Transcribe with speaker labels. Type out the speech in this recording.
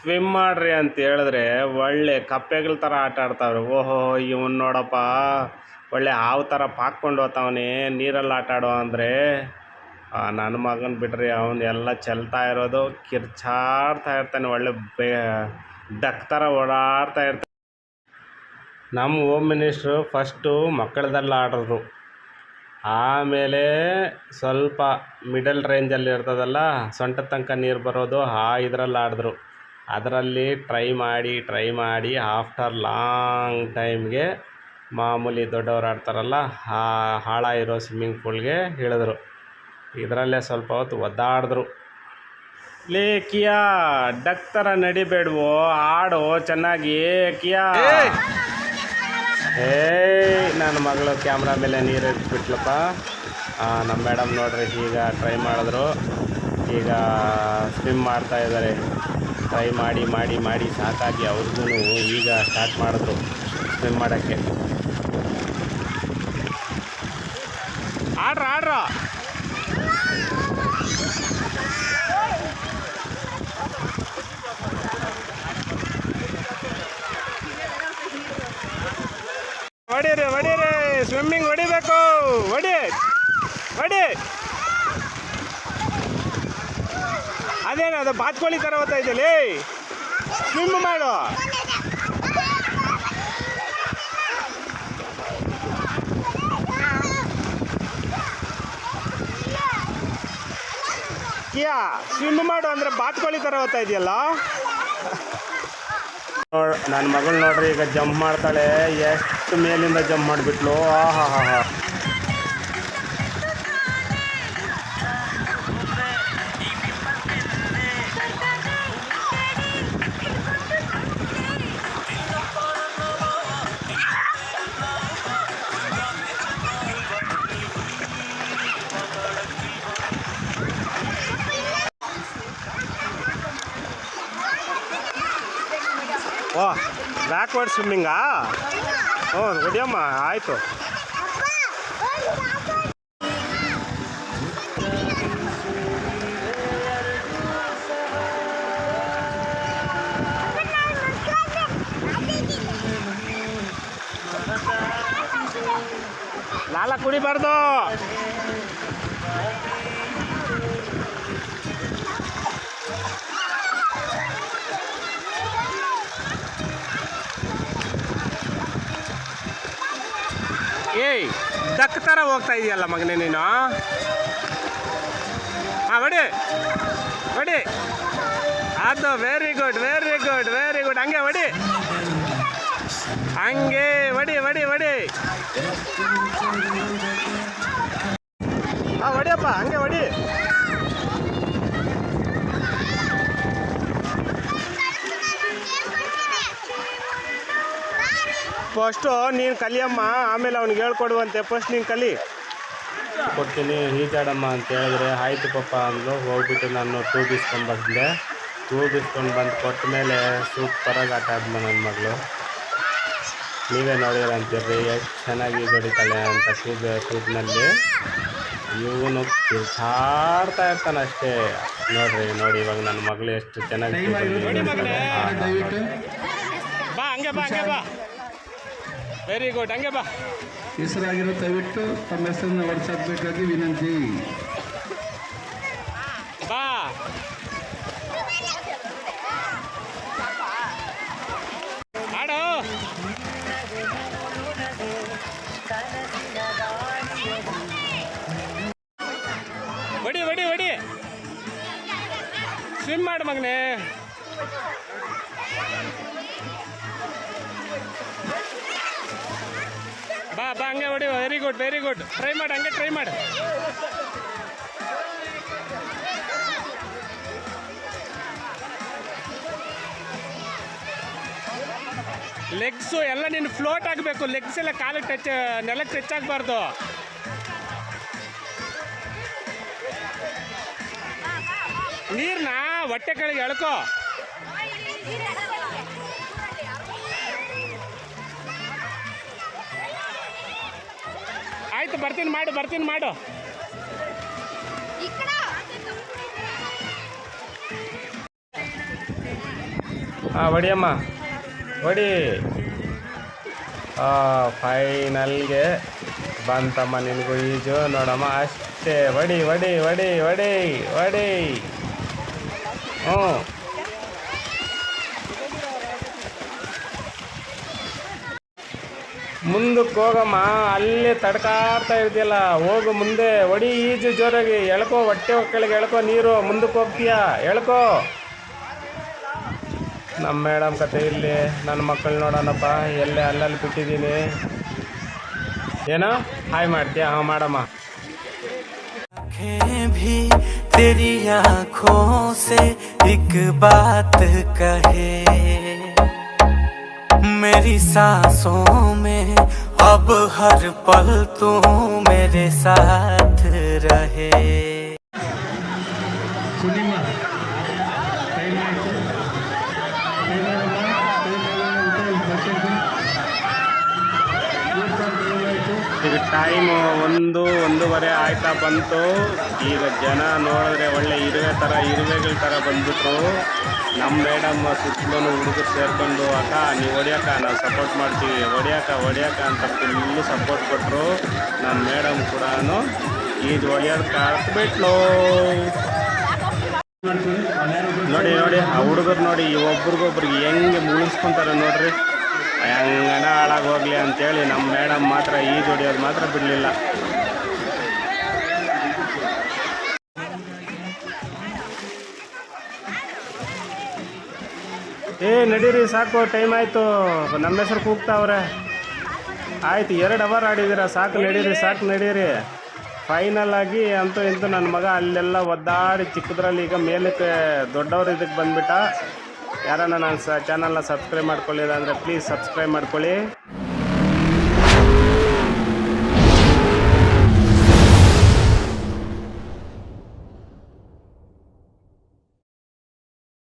Speaker 1: Swim ಮಾಡ್ರಿ ಅಂತ ಹೇಳಿದ್ರೆ ಒಳ್ಳೆ ಕಪ್ಪೆಗಳ ಥರ ಆಟ ಆಡ್ತಾವ್ರೆ. ಓಹೋ, ಇವನು ನೋಡಪ್ಪ ಒಳ್ಳೆ ಹಾವು ಥರ ಪಾಕ್ಕೊಂಡು ಹೋಗ್ತಾವನೆ ನೀರಲ್ಲಿ ಆಟ ಆಡೋ ಅಂದರೆ. ನನ್ನ ಮಗನ ಬಿಡ್ರಿ, ಅವನು ಎಲ್ಲ ಚೆಲ್ತಾ ಇರೋದು ಕಿರ್ಚಾಡ್ತಾ ಇರ್ತಾನೆ, ಒಳ್ಳೆ ಡಕ್ ಥರ ಓಡಾಡ್ತಾ ಇರ್ತಾನೆ. ನಮ್ಮ ಹೋಮ್ ಮಿನಿಸ್ಟ್ರು ಫಸ್ಟು ಮಕ್ಕಳದೆಲ್ಲ ಆಡಿದ್ರು, ಆಮೇಲೆ ಸ್ವಲ್ಪ ಮಿಡಲ್ ರೇಂಜಲ್ಲಿ ಇರ್ತದಲ್ಲ ಸೊಂಟದ ತನಕ ನೀರು ಬರೋದು, ಇದರಲ್ಲಿ ಆಡಿದ್ರು. ಅದರಲ್ಲಿ ಟ್ರೈ ಮಾಡಿ ಆಫ್ಟರ್ ಲಾಂಗ್ ಟೈಮ್ಗೆ ಮಾಮೂಲಿ ದೊಡ್ಡವ್ರು ಆಡ್ತಾರಲ್ಲ ಆಳ ಇರೋ ಸ್ವಿಮ್ಮಿಂಗ್ ಪೂಲ್ಗೆ ಇಳಿದ್ರು. ಇದರಲ್ಲೇ ಸ್ವಲ್ಪ ಹೊತ್ತು ಒದ್ದಾಡಿದ್ರು. ಲೇ ಕಿಯಾ, ಡಕ್ ಥರ ನಡಿಬೇಡ್ವೋ, ಆಡು ಚೆನ್ನಾಗಿ ಕಿಯಾ. ನನ್ನ ಮಗಳು ಕ್ಯಾಮ್ರಾ ಮೇಲೆ ನೀರು ಇಟ್ಬಿಟ್ಲಪ್ಪ. ನಮ್ಮ ಮೇಡಮ್ ನೋಡ್ರಿ ಈಗ ಟ್ರೈ ಮಾಡಿದ್ರು, ಈಗ ಸ್ವಿಮ್ ಮಾಡ್ತಾ ಇದ್ದಾರೆ. ಟ್ರೈ ಮಾಡಿ ಸಾಕಾಗಿ ಅವ್ರಿಗೂ ಈಗ ಸ್ಟಾರ್ಟ್ ಮಾಡಿದ್ರು ಸ್ವಿಮ್ ಮಾಡೋಕ್ಕೆ. ಆಡ್ರ ಹೊಡೀರಿ, ಸ್ವಿಮ್ಮಿಂಗ್ ಹೊಡಿಬೇಕು, ಹೊಡಿ. ಅದೇನು ಅದು ಬಾತ್ಕೋಳಿ ಥರ ಹೋಗ್ತಾ ಇದ್ದಲ್ಲಿ, ಸ್ವಿಮ್ ಮಾಡು. ಕಿಯಾ, ಸ್ವಿಮ್ ಮಾಡು ಅಂದರೆ ಬಾತ್ಕೋಳಿ ಥರ ಹೋಗ್ತಾ ಇದೆಯಲ್ಲ. ನನ್ನ ಮಗಳು ನೋಡ್ರಿ ಈಗ ಜಂಪ್ ಮಾಡ್ತಾಳೆ, ಎಷ್ಟು ಮೇಲಿಂದ ಜಂಪ್ ಮಾಡಿಬಿಟ್ಲು. ಆಹಾ. ಬ್ಯಾಕ್ವರ್ಡ್ ಸ್ವಿಮ್ಮಿಂಗಾ? ಹೊಡಿಯಮ್ಮ, ಆಯಿತು. ಲಾಲ ಕುಡಿಬಾರ್ದು. ಏಯ್, ಡಕ್ ಥರ ಹೋಗ್ತಾ ಇದೆಯಲ್ಲ ಮಗನೇ ನೀನು. ಹೊಡಿ. ಅದು ವೆರಿ ಗುಡ್. ಹಂಗೆ ಹೊಡಿ. ಹೊಡಿಯಪ್ಪ, ಹಂಗೆ ಹೊಡಿ. ಫಸ್ಟು ನೀನು ಕಲಿಯಮ್ಮ, ಆಮೇಲೆ ಅವ್ನಿಗೆ ಹೇಳ್ಕೊಡುವಂತೆ. ಫಸ್ಟ್ ನೀನು ಕಲಿ. ಕೊಡ್ತೀನಿ ಈಜಾಡಮ್ಮ ಅಂತ ಹೇಳಿದ್ರೆ ಆಯಿತು ಪಪ್ಪ ಅಂದರು. ಹೋಗ್ಬಿಟ್ಟು ನಾನು ಟ್ಯೂಬ್ ಇಸ್ಕೊಂಡು ಬಂದೆ. ಟ್ಯೂಬ್ ಇಸ್ಕೊಂಡು ಬಂದು ಕೊಟ್ಟ ಮೇಲೆ ಸೂಪರಾಗಿ ಆಟ ಆದ್ಮ ನನ್ನ ಮಗಳು. ನೀವೇ ನೋಡಿದ್ರೆ ಅಂತೀರ್ರಿ ಎಷ್ಟು ಚೆನ್ನಾಗಿ ಹೊಡಿತಾಳೆ ಅಂತ ಟ್ಯೂಬ್ನಲ್ಲಿ. ಇವನು ಕಿರ್ಚಾಡ್ತಾ ಇರ್ತಾನೆ ಅಷ್ಟೇ. ನೋಡಿ ಇವಾಗ ನನ್ನ ಮಗಳು ಎಷ್ಟು ಚೆನ್ನಾಗಿ ಬಾ. ವೆರಿ ಗುಡ್, ಹಂಗೆ ಬಾ.
Speaker 2: ಹೆಸರಾಗಿರೋ ದಯವಿಟ್ಟು ತಮ್ಮ ಹೆಸರನ್ನು ಹೊರಚಾಕಬೇಕಾಗಿ ವಿನಂತಿ.
Speaker 1: ಬಾ. ಆಡೋ. ಹೊಡಿ. ಸ್ವಿಮ್ ಮಾಡು ಮಗನೇ. ಬಾ ಹಂಗೆ ಹೊಡಿ. Very good. ಟ್ರೈ ಮಾಡು. ಲೆಗ್ಸು ಎಲ್ಲ ನೀನು ಫ್ಲೋಟ್ ಆಗಬೇಕು. ಲೆಗ್ಸ್ ಎಲ್ಲ ಕಾಲಿಗೆ ನೆಲಕ್ಕೆ ಟಚ್ ಆಗಬಾರ್ದು. ನೀರನ್ನ ಹೊಟ್ಟೆ ಕೆಳಗೆ ಎಳ್ಕೋ. ಆಯ್ತು, ಬರ್ತೀನಿ ಮಾಡು. ಹಾಂ ಹೊಡಿಯಮ್ಮ ಹೊಡಿ. ಫೈನಲ್ಗೆ ಬಂತಮ್ಮ ನಿನಗೂ ಈಜು ನೋಡಮ್ಮ. ಅಷ್ಟೇ, ಹೊಡಿ ಹೊಡಿ ಹೊಡಿ ಹೊಡಿ ಹೊಡಿ. ಹ್ಞೂ ಮುಂದಕ್ಕೆ ಹೋಗಮ್ಮ, ಅಲ್ಲೇ ತಡ್ಕಾಡ್ತಾ ಇರ್ತೀಯಲ್ಲ, ಹೋಗು ಮುಂದೆ. ಹೊಡಿ ಈಜು ಜೋರಾಗಿ, ಎಳ್ಕೋ, ಹೊಟ್ಟೆ ಕೆಳಗೆ ಎಳ್ಕೋ ನೀರು, ಮುಂದಕ್ಕೆ ಹೋಗ್ತೀಯಾ ಎಳ್ಕೋ. ನಮ್ಮ ಮೇಡಮ್ ಕತೆ ಇಲ್ಲಿ. ನನ್ನ ಮಕ್ಕಳು ನೋಡೋಣಪ್ಪ, ಎಲ್ಲೇ ಅಲ್ಲಲ್ಲಿ ಬಿಟ್ಟಿದ್ದೀನಿ. ಏನೋ ಹಾಯ್ ಮಾಡ್ತೀಯಾ? ಹಾಂ ಮಾಡಮ್ಮ.
Speaker 3: भी तेरी आँखों से एक बात कहे, मेरी सांसों में अब हर पल तू मेरे साथ रहे.
Speaker 2: ಸುನಿಮ್ಮ ಟೈಮ್ ಆಯಿತು. ಟೈಮ್ ಆಗಲ್ಲ, ಟೈಮ್ ಆಗಲ್ಲ ಅಂತ ಬರ್ತೀನಿ.
Speaker 1: ಈಗ ಟೈಮು 1:30 ಆಯ್ತಾ ಬಂತು. ಈಗ ಜನ ನೋಡಿದ್ರೆ ಒಳ್ಳೆ ಇರುವೆಗಳ ಥರ ಬಂದ್ಬಿಟ್ರು. ನಮ್ಮ ಮೇಡಮ್ ಸುತ್ತಲೂ ಹುಡುಗರು ಸೇರ್ಕೊಂಡು, ಅಕ್ಕ ನೀವು ಹೊಡಿಯಕ್ಕ, ನಾವು ಸಪೋರ್ಟ್ ಮಾಡ್ತೀವಿ, ಹೊಡಿಯಕ್ಕ ಅಂತ ಫುಲ್ಲು ಸಪೋರ್ಟ್ ಕೊಟ್ಟರು. ನಮ್ಮ ಮೇಡಮ್ ಕೂಡ ಈಜು ಹೊಡಿಯೋದು ಕಲ್ತ್ಬಿಟ್ಲು. ನೋಡಿ ಆ ಹುಡುಗರು ನೋಡಿ, ಒಬ್ರಿಗೊಬ್ರಿಗೆ ಹೆಂಗೆ ಮುಳಿಸ್ಕೊತಾರೆ ನೋಡ್ರಿ. ಹೆಂಗನ ಹಾಳಾಗಿ ಹೋಗ್ಲಿ ಅಂತೇಳಿ ನಮ್ಮ ಮೇಡಮ್ ಮಾತ್ರ ಈಜು ಹೊಡಿಯೋದು ಮಾತ್ರ ಬಿಡಲಿಲ್ಲ. ನಡೀರಿ ಸಾಕು, ಟೈಮ್ ಆಯಿತು. ನಮ್ಮ ಹೆಸರು ಕೂಗ್ತಾವ್ರೆ. ಆಯಿತು, 2 ಅವರ್ ಆಡಿದ್ದೀರ, ಸಾಕು ನಡೀರಿ. ಫೈನಲ್ ಆಗಿ ಅಂತೂ ಇಂತೂ ನನ್ನ ಮಗ ಅಲ್ಲೆಲ್ಲ ಒದ್ದಾಡಿ ಚಿಕ್ಕದ್ರಲ್ಲಿ ಈಗ ಮೇಲಕ್ಕೆ ದೊಡ್ಡವ್ರು ಇದಕ್ಕೆ ಬಂದುಬಿಟ್ಟ. ಯಾರನ್ನ ನನ್ನ ಚಾನಲ್ನ ಸಬ್ಸ್ಕ್ರೈಬ್ ಮಾಡ್ಕೊಳ್ಳಿಲ್ಲ ಅಂದರೆ ಪ್ಲೀಸ್ ಸಬ್ಸ್ಕ್ರೈಬ್ ಮಾಡ್ಕೊಳ್ಳಿ.